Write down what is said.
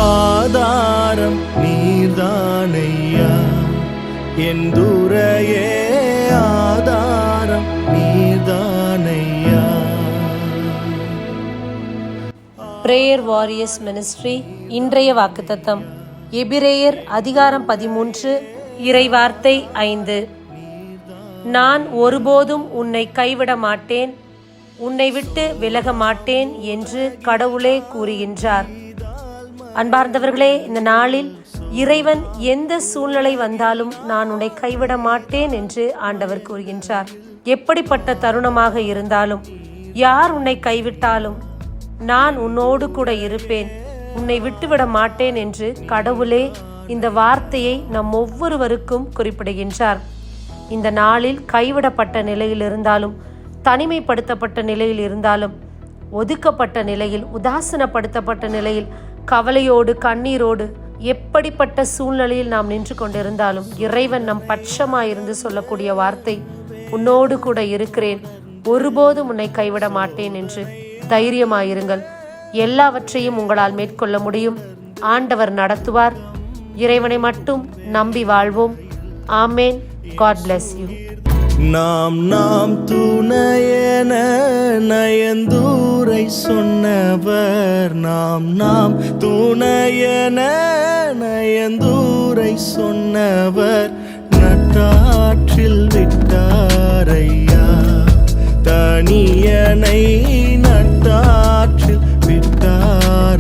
ஆதாரம் நீர்தானையா, என் துரையே ஆதாரம் நீர்தானையா. பிரேயர் வாரியர்ஸ் மினிஸ்ட்ரி இன்றைய வாக்குத்தத்தம் எபிரேயர் அதிகாரம் 13 இறைவார்த்தை 5. நான் ஒருபோதும் உன்னை கைவிட மாட்டேன், உன்னை விட்டு விலக மாட்டேன் என்று கடவுளே கூறுகின்றார். அன்பார்ந்தவர்களே, இந்த நாளில் இறைவன் எந்த சூழ்நிலை வந்தாலும் நான் உன்னை கைவிட மாட்டேன் என்று ஆண்டவர் கூறுகின்றார். எப்படிப்பட்ட தருணமாக இருந்தாலும், யார் உன்னை கைவிட்டாலும் நான் உன்னோடு கூட இருப்பேன், உன்னை விட்டுவிட மாட்டேன் என்று கடவுளே இந்த வார்த்தையை நம் ஒவ்வொருவருக்கும் குறிப்பிடுகின்றார். இந்த நாளில் கைவிடப்பட்ட நிலையில் இருந்தாலும், தனிமைப்படுத்தப்பட்ட நிலையில் இருந்தாலும், ஒதுக்கப்பட்ட நிலையில், உதாசீனப்படுத்தப்பட்ட நிலையில், கவலையோடு கண்ணீரோடு எப்படிப்பட்ட சூழ்நிலையில் நாம் நின்று கொண்டிருந்தாலும் இறைவன் நம் பட்சமாயிருந்து சொல்லக்கூடிய வார்த்தை, உன்னோடு கூட இருக்கிறேன், ஒருபோதும் உன்னை கைவிட மாட்டேன் என்று. தைரியமாயிருங்கள், எல்லாவற்றையும் உங்களால் மேற்கொள்ள முடியும். ஆண்டவர் நடத்துவார். இறைவனை மட்டும் நம்பி வாழ்வோம். ஆமேன். God bless you. நாம் துணையென நயந்தூரை சொன்னவர், நாம் துணையென நயந்தூரை சொன்னவர் நட்டாற்றில் விட்டாரையா, தனியனை நட்டாற்றில் விட்டார்.